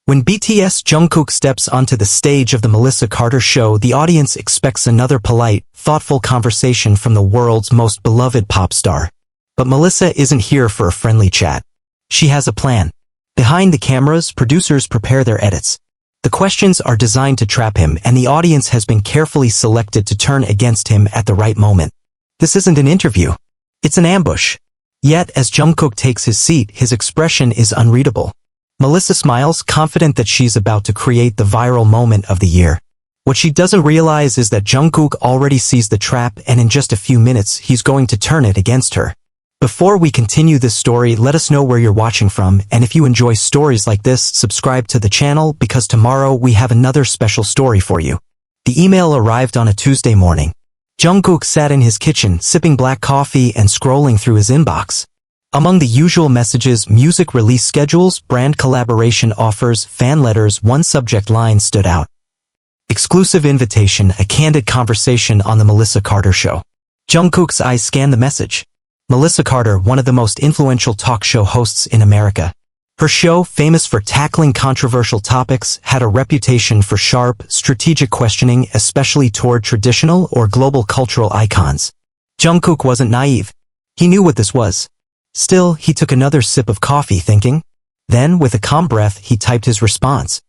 When BTS Jungkook steps onto the stage of the Melissa Carter show, the audience expects another polite, thoughtful conversation from the world's most beloved pop star. But Melissa isn't here for a friendly chat. She has a plan. Behind the cameras, producers prepare their edits. The questions are designed to trap him, and the audience has been carefully selected to turn against him at the right moment. This isn't an interview. It's an ambush. Yet, as Jungkook takes his seat, his expression is unreadable. Melissa smiles, confident that she's about to create the viral moment of the year. What she doesn't realize is that Jungkook already sees the trap, and in just a few minutes, he's going to turn it against her. Before we continue this story, let us know where you're watching from, and if you enjoy stories like this, subscribe to the channel because tomorrow we have another special story for you. The email arrived on a Tuesday morning. Jungkook sat in his kitchen, sipping black coffee and scrolling through his inbox. Among the usual messages, music release schedules, brand collaboration offers, fan letters, one subject line stood out. Exclusive invitation, a candid conversation on the Melissa Carter show. Jungkook's eyes scanned the message. Melissa Carter, one of the most influential talk show hosts in America. Her show, famous for tackling controversial topics, had a reputation for sharp, strategic questioning, especially toward traditional or global cultural icons. Jungkook wasn't naive. He knew what this was. Still, he took another sip of coffee, thinking. Then, with a calm breath, he typed his response.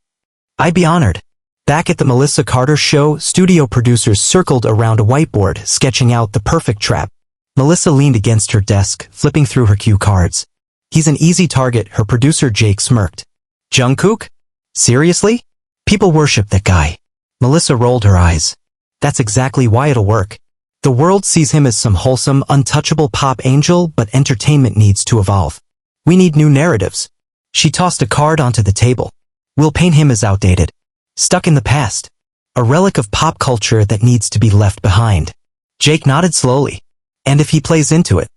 "I'd be honored." Back at the Melissa Carter show, studio producers circled around a whiteboard, sketching out the perfect trap. Melissa leaned against her desk, flipping through her cue cards. "He's an easy target," her producer Jake smirked. "Jungkook? Seriously? People worship that guy." Melissa rolled her eyes. "That's exactly why it'll work. The world sees him as some wholesome, untouchable pop angel, but entertainment needs to evolve. We need new narratives." She tossed a card onto the table. "We'll paint him as outdated. Stuck in the past. A relic of pop culture that needs to be left behind." Jake nodded slowly. "And if he plays into it?"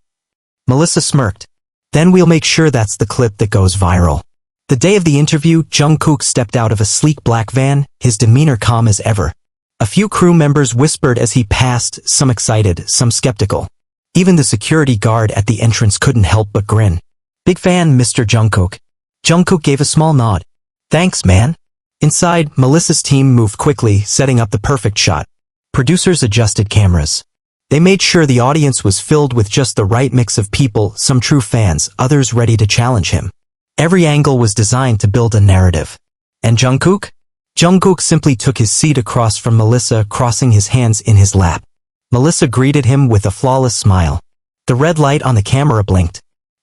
Melissa smirked. "Then we'll make sure that's the clip that goes viral." The day of the interview, Jungkook stepped out of a sleek black van, his demeanor calm as ever. A few crew members whispered as he passed, some excited, some skeptical. Even the security guard at the entrance couldn't help but grin. "Big fan, Mr. Jungkook." Jungkook gave a small nod. "Thanks, man." Inside, Melissa's team moved quickly, setting up the perfect shot. Producers adjusted cameras. They made sure the audience was filled with just the right mix of people, some true fans, others ready to challenge him. Every angle was designed to build a narrative. And Jungkook? Jungkook simply took his seat across from Melissa, crossing his hands in his lap. Melissa greeted him with a flawless smile. The red light on the camera blinked.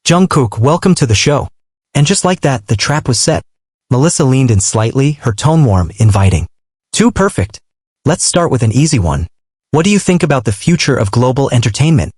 "Jungkook, welcome to the show." And just like that, the trap was set. Melissa leaned in slightly, her tone warm, inviting. "Too perfect. Let's start with an easy one. What do you think about the future of global entertainment?"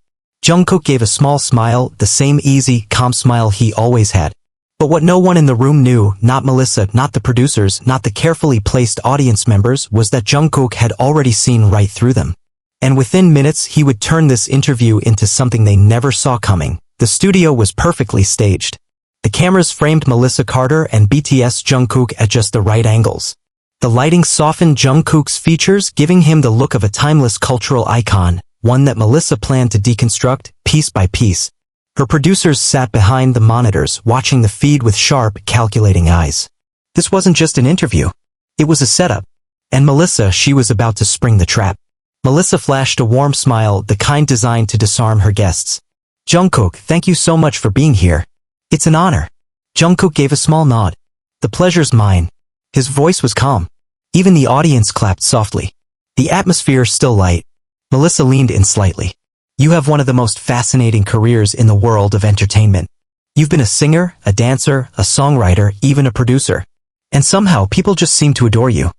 Jungkook gave a small smile, the same easy, calm smile he always had. But what no one in the room knew, not Melissa, not the producers, not the carefully placed audience members, was that Jungkook had already seen right through them. And within minutes, he would turn this interview into something they never saw coming. The studio was perfectly staged. The cameras framed Melissa Carter and BTS Jungkook at just the right angles. The lighting softened Jungkook's features, giving him the look of a timeless cultural icon, one that Melissa planned to deconstruct, piece by piece. Her producers sat behind the monitors, watching the feed with sharp, calculating eyes. This wasn't just an interview. It was a setup. And Melissa, she was about to spring the trap. Melissa flashed a warm smile, the kind designed to disarm her guests. "Jungkook, thank you so much for being here. It's an honor." Jungkook gave a small nod. "The pleasure's mine." His voice was calm. Even the audience clapped softly. The atmosphere still light. Melissa leaned in slightly. "You have one of the most fascinating careers in the world of entertainment. You've been a singer, a dancer, a songwriter, even a producer. And somehow people just seem to adore you."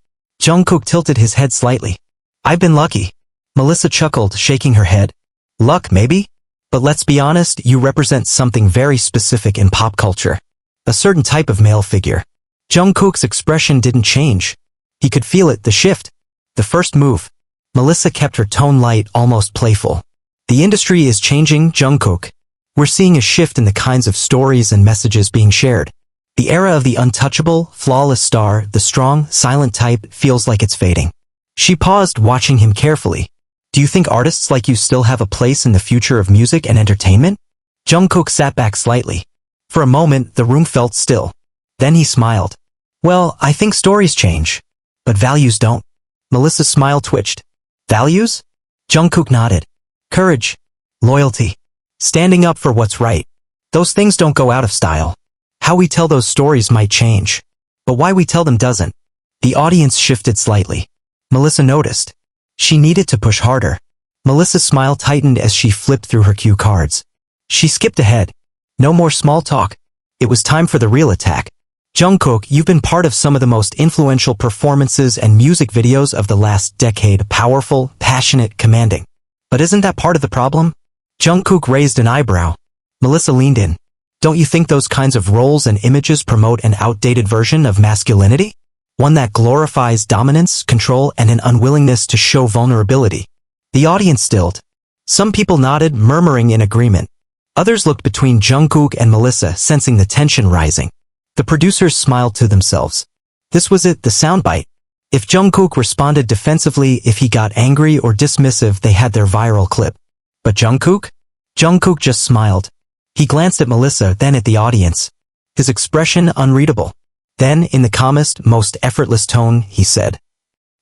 Jungkook tilted his head slightly. "I've been lucky." Melissa chuckled, shaking her head. "Luck, maybe? But let's be honest, you represent something very specific in pop culture. A certain type of male figure." Jungkook's expression didn't change. He could feel it, the shift. The first move. Melissa kept her tone light, almost playful. "The industry is changing, Jungkook. We're seeing a shift in the kinds of stories and messages being shared. The era of the untouchable, flawless star, the strong, silent type, feels like it's fading." She paused, watching him carefully. "Do you think artists like you still have a place in the future of music and entertainment?" Jungkook sat back slightly. For a moment, the room felt still. Then he smiled. Well, I think stories change, but values don't. Melissa's smile twitched. Values? Jungkook nodded. Courage, loyalty, standing up for what's right. Those things don't go out of style. How we tell those stories might change, but why we tell them doesn't. The audience shifted slightly. Melissa noticed. She needed to push harder. Melissa's smile tightened as she flipped through her cue cards. She skipped ahead. No more small talk. It was time for the real attack. Jungkook, you've been part of some of the most influential performances and music videos of the last decade. Powerful, passionate, commanding. But isn't that part of the problem? Jungkook raised an eyebrow. Melissa leaned in. Don't you think those kinds of roles and images promote an outdated version of masculinity? One that glorifies dominance, control, and an unwillingness to show vulnerability. The audience stilled. Some people nodded, murmuring in agreement. Others looked between Jungkook and Melissa, sensing the tension rising. The producers smiled to themselves. This was it, the soundbite. If Jungkook responded defensively, if he got angry or dismissive, they had their viral clip. But Jungkook? Jungkook just smiled. He glanced at Melissa, then at the audience. His expression unreadable. Then, in the calmest, most effortless tone, he said,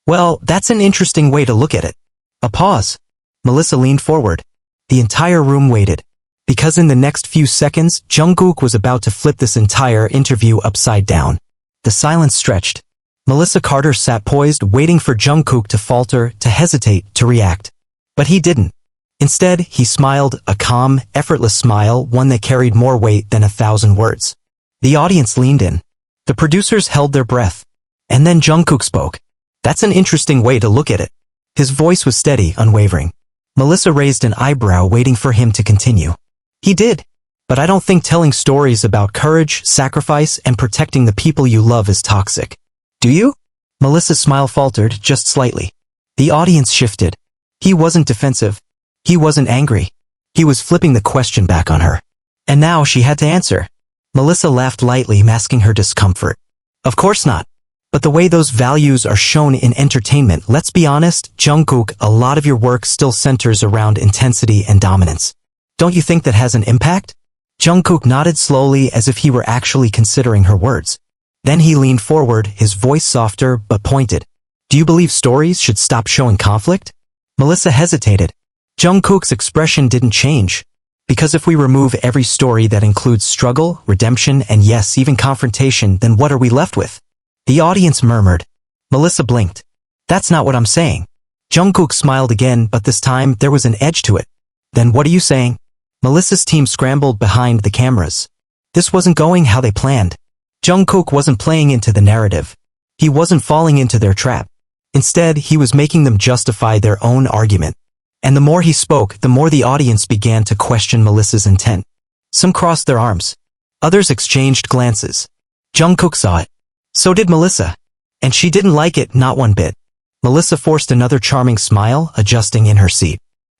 "Well, that's an interesting way to look at it." A pause. Melissa leaned forward. The entire room waited. Because in the next few seconds, Jungkook was about to flip this entire interview upside down. The silence stretched. Melissa Carter sat poised, waiting for Jungkook to falter, to hesitate, to react. But he didn't. Instead, he smiled, a calm, effortless smile, one that carried more weight than 1,000 words. The audience leaned in. The producers held their breath. And then Jungkook spoke. That's an interesting way to look at it. His voice was steady, unwavering. Melissa raised an eyebrow, waiting for him to continue. He did. But I don't think telling stories about courage, sacrifice, and protecting the people you love is toxic. Do you? Melissa's smile faltered, just slightly. The audience shifted. He wasn't defensive. He wasn't angry. He was flipping the question back on her. And now she had to answer. Melissa laughed lightly, masking her discomfort. Of course not. But the way those values are shown in entertainment, let's be honest, Jungkook, a lot of your work still centers around intensity and dominance. Don't you think that has an impact? Jungkook nodded slowly as if he were actually considering her words. Then he leaned forward, his voice softer but pointed. Do you believe stories should stop showing conflict? Melissa hesitated. Jungkook's expression didn't change. Because if we remove every story that includes struggle, redemption, and yes, even confrontation, then what are we left with? The audience murmured. Melissa blinked. That's not what I'm saying. Jungkook smiled again, but this time there was an edge to it. Then what are you saying? Melissa's team scrambled behind the cameras. This wasn't going how they planned. Jungkook wasn't playing into the narrative. He wasn't falling into their trap. Instead, he was making them justify their own argument. And the more he spoke, the more the audience began to question Melissa's intent. Some crossed their arms. Others exchanged glances. Jungkook saw it. So did Melissa. And she didn't like it, not one bit. Melissa forced another charming smile, adjusting in her seat.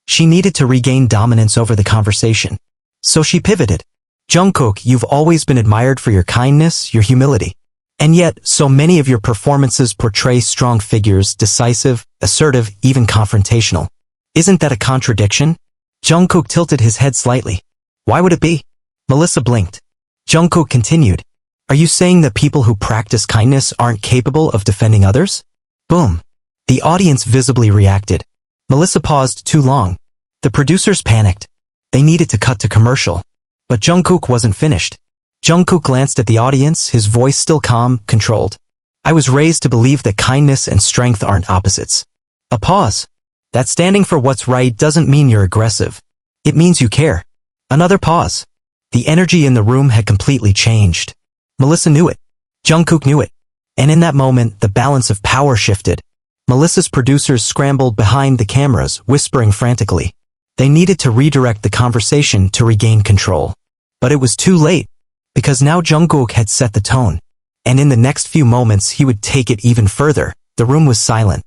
She needed to regain dominance over the conversation. So she pivoted. Jungkook, you've always been admired for your kindness, your humility. And yet, so many of your performances portray strong figures, decisive, assertive, even confrontational. Isn't that a contradiction? Jungkook tilted his head slightly. Why would it be? Melissa blinked. Jungkook continued. Are you saying that people who practice kindness aren't capable of defending others? Boom. The audience visibly reacted. Melissa paused too long. The producers panicked. They needed to cut to commercial. But Jungkook wasn't finished. Jungkook glanced at the audience, his voice still calm, controlled. I was raised to believe that kindness and strength aren't opposites. A pause. That standing for what's right doesn't mean you're aggressive. It means you care. Another pause. The energy in the room had completely changed. Melissa knew it. Jungkook knew it. And in that moment, the balance of power shifted. Melissa's producers scrambled behind the cameras, whispering frantically. They needed to redirect the conversation to regain control. But it was too late. Because now Jungkook had set the tone. And in the next few moments he would take it even further. The room was silent.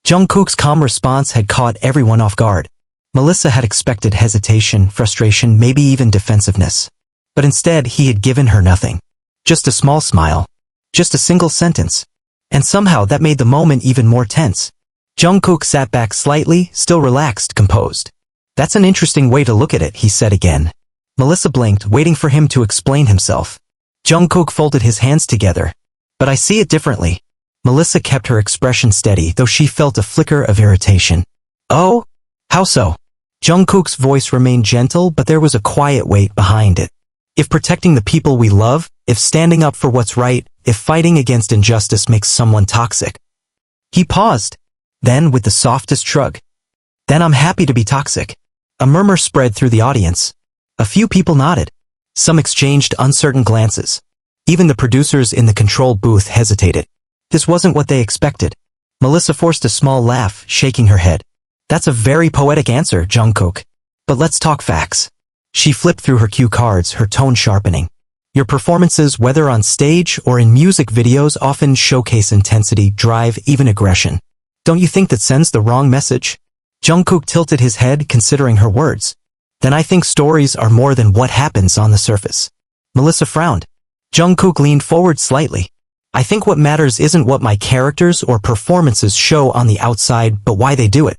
Jungkook's calm response had caught everyone off guard. Melissa had expected hesitation, frustration, maybe even defensiveness. But instead he had given her nothing. Just a small smile. Just a single sentence. And somehow that made the moment even more tense. Jungkook sat back slightly, still relaxed, composed. That's an interesting way to look at it, he said again. Melissa blinked, waiting for him to explain himself. Jungkook folded his hands together. But I see it differently. Melissa kept her expression steady, though she felt a flicker of irritation. Oh? How so? Jungkook's voice remained gentle, but there was a quiet weight behind it. If protecting the people we love, if standing up for what's right, if fighting against injustice makes someone toxic. He paused. Then, with the softest shrug. Then I'm happy to be toxic. A murmur spread through the audience. A few people nodded. Some exchanged uncertain glances. Even the producers in the control booth hesitated. This wasn't what they expected. Melissa forced a small laugh, shaking her head. That's a very poetic answer, Jungkook. But let's talk facts. She flipped through her cue cards, her tone sharpening. Your performances, whether on stage or in music videos, often showcase intensity, drive, even aggression. Don't you think that sends the wrong message? Jungkook tilted his head, considering her words. Then I think stories are more than what happens on the surface. Melissa frowned. Jungkook leaned forward slightly. I think what matters isn't what my characters or performances show on the outside, but why they do it.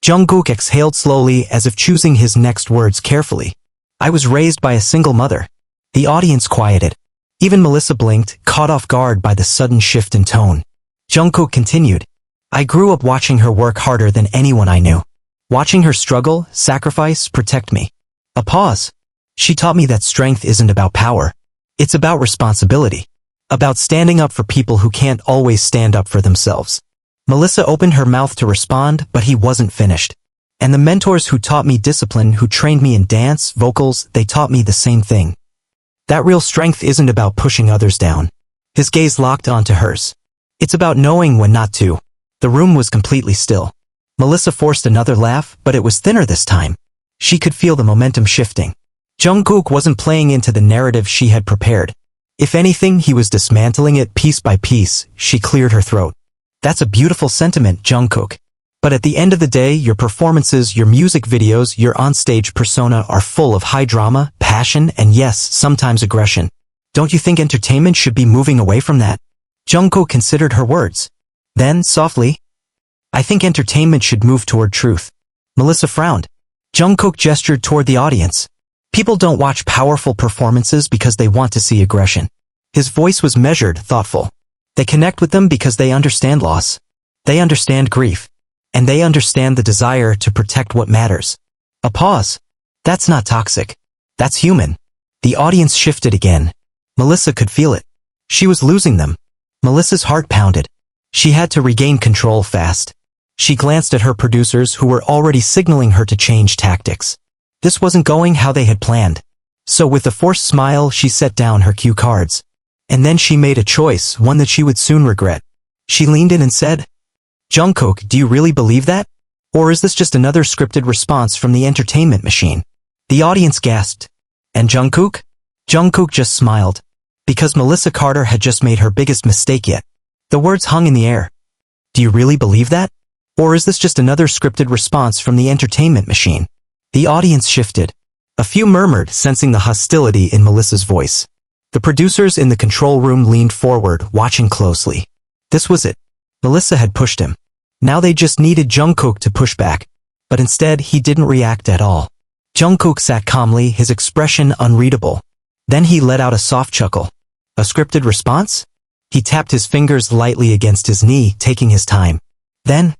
Jungkook exhaled slowly, as if choosing his next words carefully. I was raised by a single mother. The audience quieted. Even Melissa blinked, caught off guard by the sudden shift in tone. Jungkook continued. I grew up watching her work harder than anyone I knew. Watching her struggle, sacrifice, protect me. A pause. She taught me that strength isn't about power. It's about responsibility. About standing up for people who can't always stand up for themselves. Melissa opened her mouth to respond, but he wasn't finished. And the mentors who taught me discipline, who trained me in dance, vocals, they taught me the same thing. That real strength isn't about pushing others down. His gaze locked onto hers. It's about knowing when not to. The room was completely still. Melissa forced another laugh, but it was thinner this time. She could feel the momentum shifting. Jungkook wasn't playing into the narrative she had prepared. If anything, he was dismantling it piece by piece. She cleared her throat. That's a beautiful sentiment, Jungkook. But at the end of the day, your performances, your music videos, your onstage persona are full of high drama, passion, and yes, sometimes aggression. Don't you think entertainment should be moving away from that? Jungkook considered her words. Then, softly, I think entertainment should move toward truth. Melissa frowned. Jungkook gestured toward the audience. People don't watch powerful performances because they want to see aggression. His voice was measured, thoughtful. They connect with them because they understand loss. They understand grief. And they understand the desire to protect what matters. A pause. That's not toxic. That's human. The audience shifted again. Melissa could feel it. She was losing them. Melissa's heart pounded. She had to regain control fast. She glanced at her producers, who were already signaling her to change tactics. This wasn't going how they had planned. So with a forced smile, she set down her cue cards. And then she made a choice, one that she would soon regret. She leaned in and said, Jungkook, do you really believe that? Or is this just another scripted response from the entertainment machine? The audience gasped. And Jungkook? Jungkook just smiled. Because Melissa Carter had just made her biggest mistake yet. The words hung in the air. Do you really believe that? Or is this just another scripted response from the entertainment machine? The audience shifted. A few murmured, sensing the hostility in Melissa's voice. The producers in the control room leaned forward, watching closely. This was it. Melissa had pushed him. Now they just needed Jungkook to push back. But instead, he didn't react at all. Jungkook sat calmly, his expression unreadable. Then he let out a soft chuckle. A scripted response? He tapped his fingers lightly against his knee, taking his time. Then,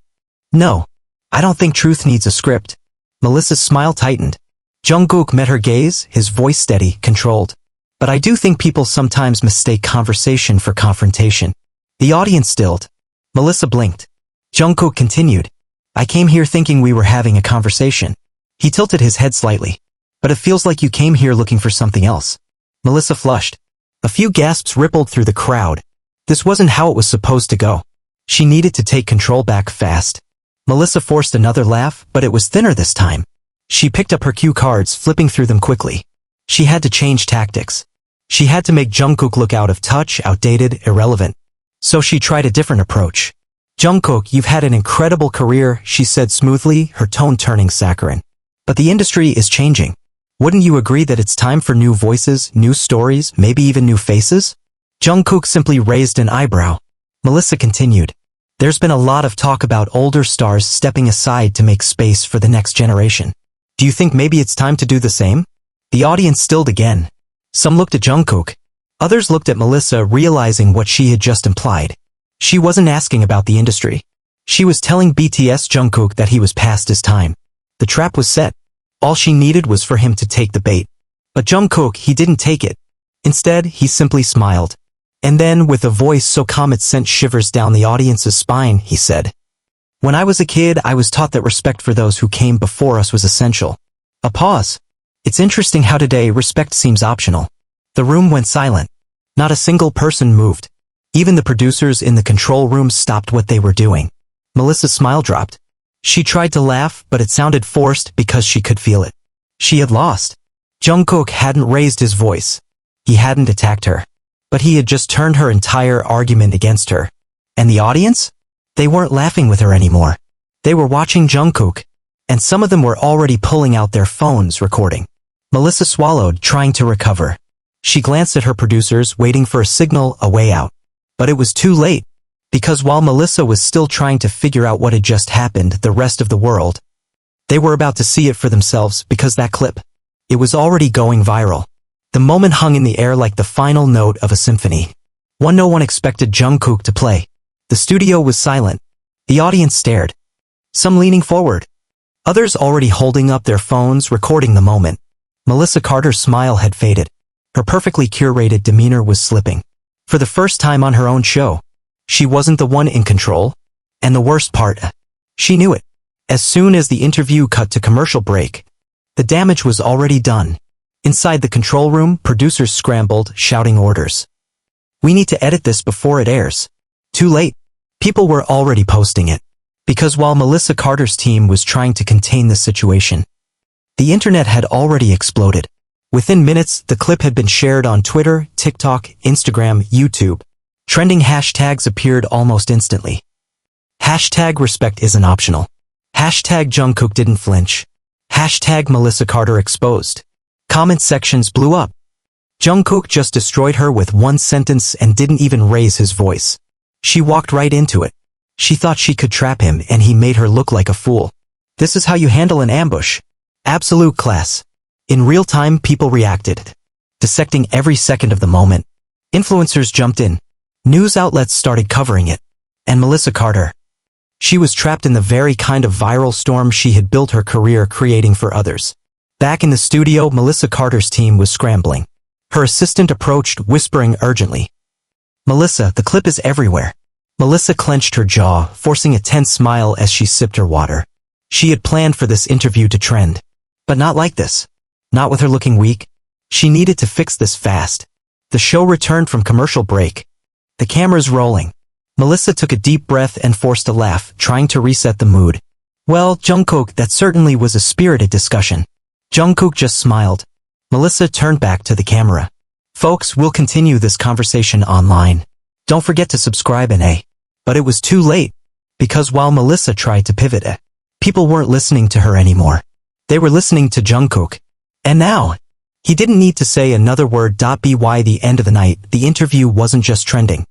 no. I don't think truth needs a script. Melissa's smile tightened. Jungkook met her gaze, his voice steady, controlled. But I do think people sometimes mistake conversation for confrontation. The audience stilled. Melissa blinked. Jungkook continued. I came here thinking we were having a conversation. He tilted his head slightly. But it feels like you came here looking for something else. Melissa flushed. A few gasps rippled through the crowd. This wasn't how it was supposed to go. She needed to take control back fast. Melissa forced another laugh, but it was thinner this time. She picked up her cue cards, flipping through them quickly. She had to change tactics. She had to make Jungkook look out of touch, outdated, irrelevant. So she tried a different approach. Jungkook, you've had an incredible career, she said smoothly, her tone turning saccharine. But the industry is changing. Wouldn't you agree that it's time for new voices, new stories, maybe even new faces? Jungkook simply raised an eyebrow. Melissa continued. There's been a lot of talk about older stars stepping aside to make space for the next generation. Do you think maybe it's time to do the same? The audience stilled again. Some looked at Jungkook. Others looked at Melissa, realizing what she had just implied. She wasn't asking about the industry. She was telling BTS Jungkook that he was past his time. The trap was set. All she needed was for him to take the bait. But Jungkook, he didn't take it. Instead, he simply smiled. And then, with a voice so calm it sent shivers down the audience's spine, he said, "When I was a kid, I was taught that respect for those who came before us was essential." A pause. It's interesting how today respect seems optional. The room went silent. Not a single person moved. Even the producers in the control room stopped what they were doing. Melissa's smile dropped. She tried to laugh, but it sounded forced because she could feel it. She had lost. Jungkook hadn't raised his voice. He hadn't attacked her. But he had just turned her entire argument against her. And the audience? They weren't laughing with her anymore. They were watching Jungkook. And some of them were already pulling out their phones recording. Melissa swallowed, trying to recover. She glanced at her producers, waiting for a signal, a way out. But it was too late. Because while Melissa was still trying to figure out what had just happened, the rest of the world, they were about to see it for themselves, because that clip, it was already going viral. The moment hung in the air like the final note of a symphony. No one expected Jungkook to play. The studio was silent. The audience stared. Some leaning forward. Others already holding up their phones, recording the moment. Melissa Carter's smile had faded. Her perfectly curated demeanor was slipping. For the first time on her own show, she wasn't the one in control. And the worst part, she knew it. As soon as the interview cut to commercial break, the damage was already done. Inside the control room, producers scrambled, shouting orders. "We need to edit this before it airs." Too late. People were already posting it. Because while Melissa Carter's team was trying to contain the situation, the internet had already exploded. Within minutes, the clip had been shared on Twitter, TikTok, Instagram, YouTube. Trending hashtags appeared almost instantly. Hashtag respect isn't optional. Hashtag Jungkook didn't flinch. Hashtag Melissa Carter exposed. Comment sections blew up. Jungkook just destroyed her with one sentence and didn't even raise his voice. She walked right into it. She thought she could trap him and he made her look like a fool. This is how you handle an ambush. Absolute class. In real time, people reacted, dissecting every second of the moment. Influencers jumped in. News outlets started covering it. And Melissa Carter, she was trapped in the very kind of viral storm she had built her career creating for others. Back in the studio, Melissa Carter's team was scrambling. Her assistant approached, whispering urgently, "Melissa, the clip is everywhere." Melissa clenched her jaw, forcing a tense smile as she sipped her water. She had planned for this interview to trend. But not like this. Not with her looking weak. She needed to fix this fast. The show returned from commercial break. The cameras rolling. Melissa took a deep breath and forced a laugh, trying to reset the mood. "Well, Jungkook, that certainly was a spirited discussion." Jungkook just smiled. Melissa turned back to the camera. "Folks, we'll continue this conversation online. Don't forget to subscribe and But it was too late. Because while Melissa tried to pivot, people weren't listening to her anymore. They were listening to Jungkook. And now, he didn't need to say another word. By the end of the night, the interview wasn't just trending.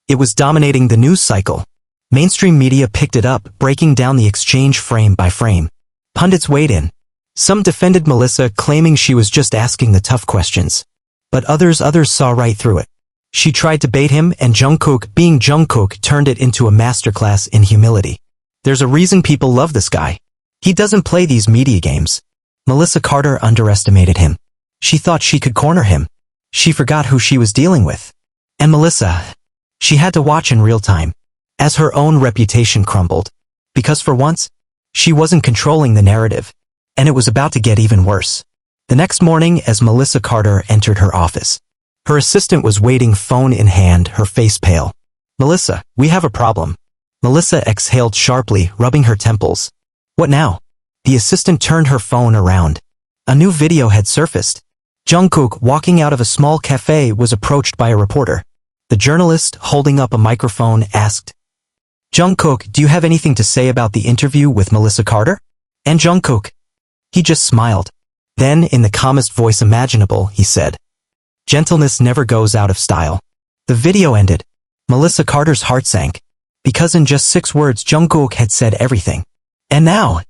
It was dominating the news cycle. Mainstream media picked it up, breaking down the exchange frame by frame. Pundits weighed in. Some defended Melissa, claiming she was just asking the tough questions. But others saw right through it. She tried to bait him, and Jungkook, being Jungkook, turned it into a masterclass in humility. There's a reason people love this guy. He doesn't play these media games. Melissa Carter underestimated him. She thought she could corner him. She forgot who she was dealing with. And Melissa, she had to watch in real time, as her own reputation crumbled. Because for once, she wasn't controlling the narrative. And it was about to get even worse. The next morning, as Melissa Carter entered her office, her assistant was waiting, phone in hand, her face pale. "Melissa, we have a problem." Melissa exhaled sharply, rubbing her temples. "What now?" The assistant turned her phone around. A new video had surfaced. Jungkook, walking out of a small cafe, was approached by a reporter. The journalist, holding up a microphone, asked, "Jungkook, do you have anything to say about the interview with Melissa Carter?" And Jungkook, he just smiled. Then, in the calmest voice imaginable, he said, "Gentleness never goes out of style." The video ended. Melissa Carter's heart sank. Because in just 6 words, Jungkook had said everything. And now,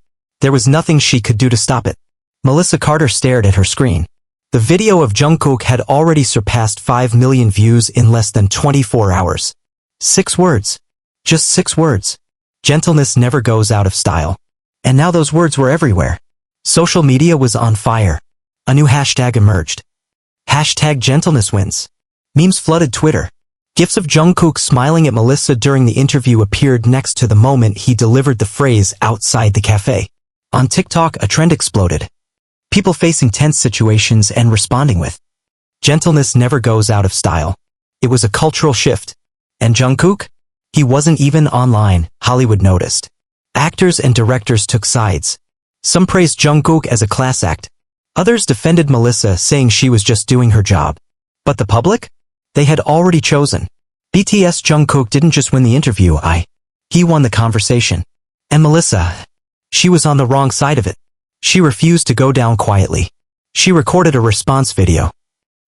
there was nothing she could do to stop it. Melissa Carter stared at her screen. The video of Jungkook had already surpassed 5 million views in less than 24 hours. 6 words. Just 6 words. Gentleness never goes out of style. And now those words were everywhere. Social media was on fire. A new hashtag emerged. Hashtag gentleness wins. Memes flooded Twitter. GIFs of Jungkook smiling at Melissa during the interview appeared next to the moment he delivered the phrase outside the cafe. On TikTok, a trend exploded. People facing tense situations and responding with, "Gentleness never goes out of style." It was a cultural shift. And Jungkook? He wasn't even online, Hollywood noticed. Actors and directors took sides. Some praised Jungkook as a class act. Others defended Melissa, saying she was just doing her job. But the public? They had already chosen. BTS Jungkook didn't just win the interview, he won the conversation. And Melissa, she was on the wrong side of it. She refused to go down quietly. She recorded a response video.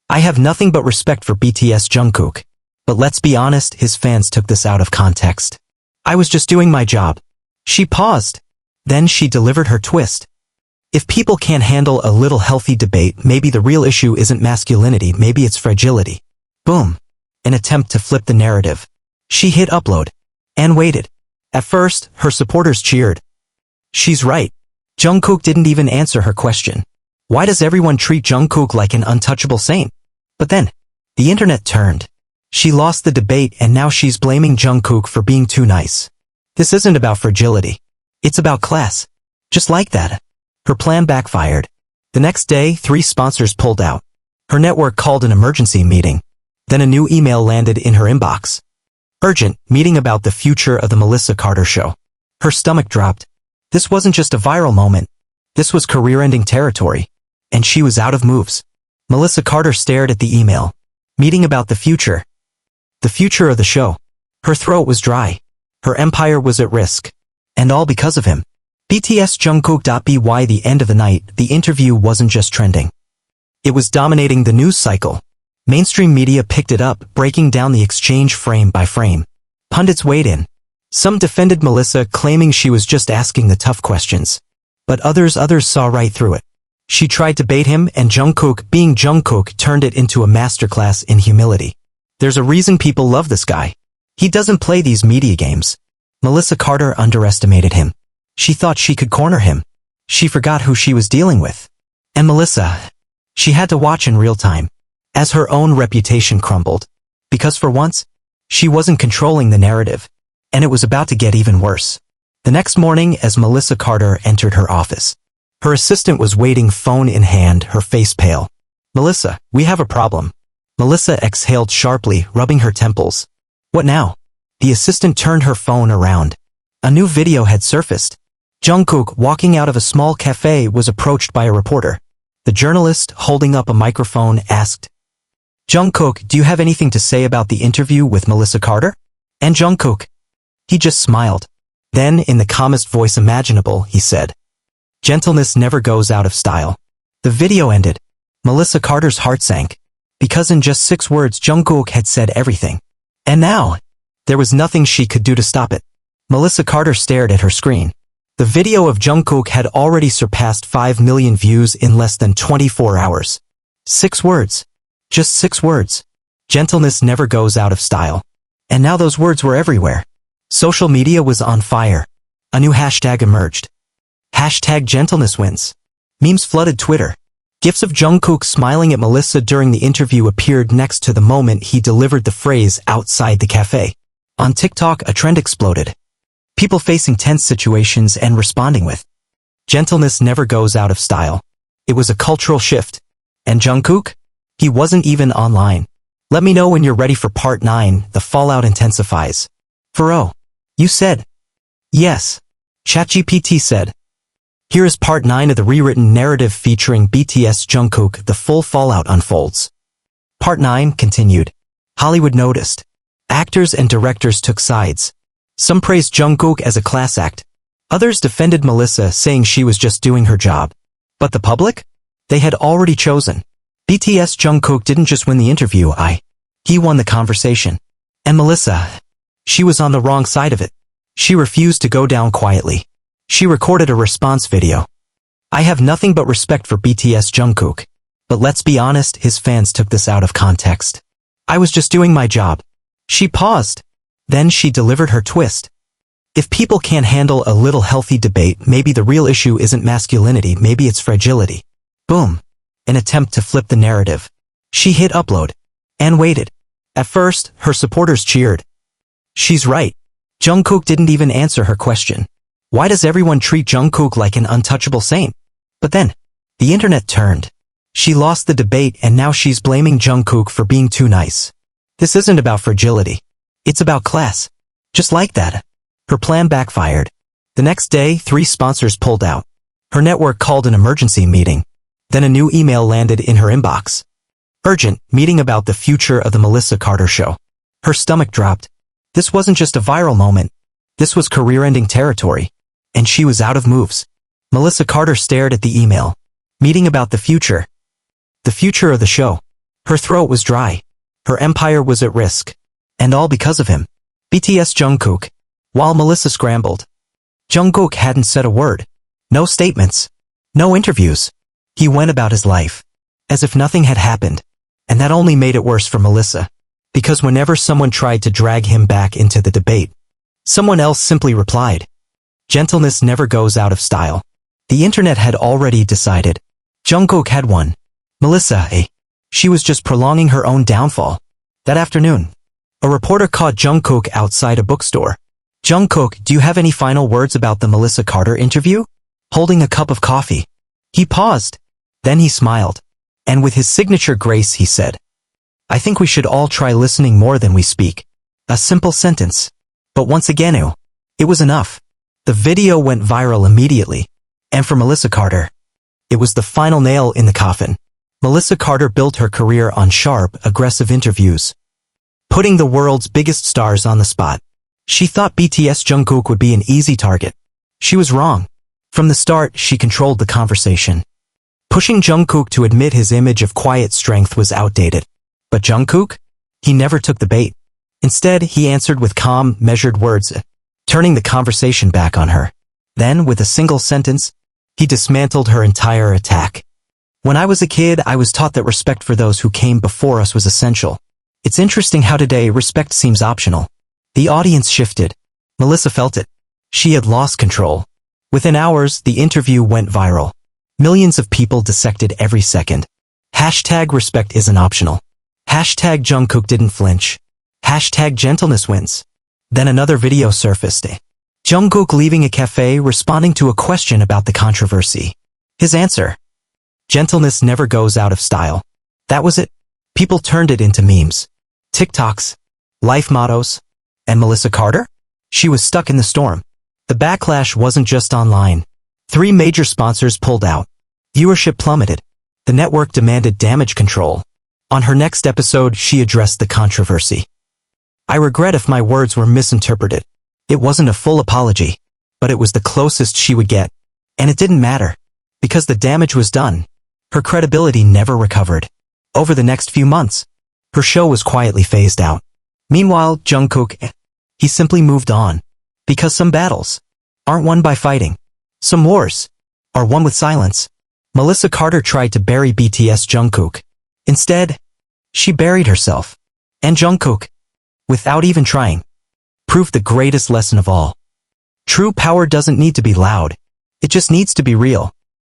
"I have nothing but respect for BTS Jungkook. But let's be honest, his fans took this out of context. I was just doing my job." She paused. Then she delivered her twist. If people can't handle a little healthy debate, maybe the real issue isn't masculinity, maybe it's fragility. Boom. An attempt to flip the narrative. She hit upload. And waited. At first, her supporters cheered. She's right. Jungkook didn't even answer her question. Why does everyone treat Jungkook like an untouchable saint? But then, the internet turned. She lost the debate and now she's blaming Jungkook for being too nice. This isn't about fragility. It's about class. Just like that. Her plan backfired. The next day, 3 sponsors pulled out. Her network called an emergency meeting. Then a new email landed in her inbox. Urgent, meeting about the future of the Melissa Carter show. Her stomach dropped. This wasn't just a viral moment. This was career-ending territory. And she was out of moves. Melissa Carter stared at the email. Meeting about the future. The future of the show. Her throat was dry. Her empire was at risk. And all because of him. BTS Jungkook. By the end of the night, the interview wasn't just trending. It was dominating the news cycle. Mainstream media picked it up, breaking down the exchange frame by frame. Pundits weighed in. Some defended Melissa, claiming she was just asking the tough questions. But others saw right through it. She tried to bait him, and Jungkook, being Jungkook, turned it into a masterclass in humility. There's a reason people love this guy. He doesn't play these media games. Melissa Carter underestimated him. She thought she could corner him. She forgot who she was dealing with. And Melissa, she had to watch in real time, as her own reputation crumbled. Because for once, she wasn't controlling the narrative. And it was about to get even worse. The next morning, as Melissa Carter entered her office, her assistant was waiting, phone in hand, her face pale. "Melissa, we have a problem." Melissa exhaled sharply, rubbing her temples. "What now?" The assistant turned her phone around. A new video had surfaced. Jungkook, walking out of a small cafe, was approached by a reporter. The journalist, holding up a microphone, asked, "Jungkook, do you have anything to say about the interview with Melissa Carter?" And Jungkook, he just smiled. Then, in the calmest voice imaginable, he said, "Gentleness never goes out of style." The video ended. Melissa Carter's heart sank. Because in just 6 words Jungkook had said everything. And now, there was nothing she could do to stop it. Melissa Carter stared at her screen. The video of Jungkook had already surpassed 5 million views in less than 24 hours. 6 words. Just 6 words. Gentleness never goes out of style. And now those words were everywhere. Social media was on fire. A new hashtag emerged. Hashtag gentleness wins. Memes flooded Twitter. GIFs of Jungkook smiling at Melissa during the interview appeared next to the moment he delivered the phrase outside the cafe. On TikTok, a trend exploded. People facing tense situations and responding with, "Gentleness never goes out of style." It was a cultural shift. And Jungkook? He wasn't even online. Let me know when you're ready for part 9, the fallout intensifies. Faro, you said. Yes. ChatGPT said. Here is part 9 of the rewritten narrative featuring BTS Jungkook. The full fallout unfolds. Part 9 continued. Hollywood noticed. Actors and directors took sides. Some praised Jungkook as a class act. Others defended Melissa, saying she was just doing her job. But the public? They had already chosen. BTS Jungkook didn't just win the interview, he won the conversation. And Melissa, she was on the wrong side of it. She refused to go down quietly. She recorded a response video. "I have nothing but respect for BTS Jungkook. But let's be honest, his fans took this out of context. I was just doing my job. She paused. Then she delivered her twist. If people can't handle a little healthy debate, maybe the real issue isn't masculinity, maybe it's fragility. Boom. An attempt to flip the narrative. She hit upload. And waited. At first, her supporters cheered. She's right. Jungkook didn't even answer her question. Why does everyone treat Jungkook like an untouchable saint? But then, the internet turned. She lost the debate and now she's blaming Jungkook for being too nice. This isn't about fragility. It's about class. Just like that. Her plan backfired. The next day, 3 sponsors pulled out. Her network called an emergency meeting. Then a new email landed in her inbox. Urgent, meeting about the future of the Melissa Carter show. Her stomach dropped. This wasn't just a viral moment. This was career-ending territory. And she was out of moves. Melissa Carter stared at the email. Meeting about the future. The future of the show. Her throat was dry. Her empire was at risk. And all because of him. BTS Jungkook. While Melissa scrambled. Jungkook hadn't said a word. No statements. No interviews. He went about his life. As if nothing had happened. And that only made it worse for Melissa. Because whenever someone tried to drag him back into the debate, someone else simply replied. Gentleness never goes out of style. The internet had already decided. Jungkook had won. Melissa, she was just prolonging her own downfall. That afternoon, a reporter caught Jungkook outside a bookstore. Jungkook, do you have any final words about the Melissa Carter interview? Holding a cup of coffee. He paused. Then he smiled. And with his signature grace he said, I think we should all try listening more than we speak. A simple sentence. But once again, it was enough. The video went viral immediately. And for Melissa Carter, it was the final nail in the coffin. Melissa Carter built her career on sharp, aggressive interviews, putting the world's biggest stars on the spot. She thought BTS Jungkook would be an easy target. She was wrong. From the start, she controlled the conversation. Pushing Jungkook to admit his image of quiet strength was outdated. But Jungkook? He never took the bait. Instead, he answered with calm, measured words, turning the conversation back on her. Then, with a single sentence, he dismantled her entire attack. When I was a kid, I was taught that respect for those who came before us was essential. It's interesting how today respect seems optional. The audience shifted. Melissa felt it. She had lost control. Within hours, the interview went viral. Millions of people dissected every second. Hashtag respect isn't optional. Hashtag Jungkook didn't flinch. Hashtag gentleness wins. Then another video surfaced. Jungkook leaving a cafe responding to a question about the controversy. His answer. Gentleness never goes out of style. That was it. People turned it into memes. TikToks. Life mottos. And Melissa Carter? She was stuck in the storm. The backlash wasn't just online. 3 major sponsors pulled out. Viewership plummeted. The network demanded damage control. On her next episode, she addressed the controversy. I regret if my words were misinterpreted. It wasn't a full apology, but it was the closest she would get. And it didn't matter. Because the damage was done. Her credibility never recovered. Over the next few months, her show was quietly phased out. Meanwhile, Jungkook, he simply moved on. Because some battles aren't won by fighting. Some wars are won with silence. Melissa Carter tried to bury BTS Jungkook. Instead, she buried herself. And Jungkook, without even trying, proved the greatest lesson of all. True power doesn't need to be loud. It just needs to be real.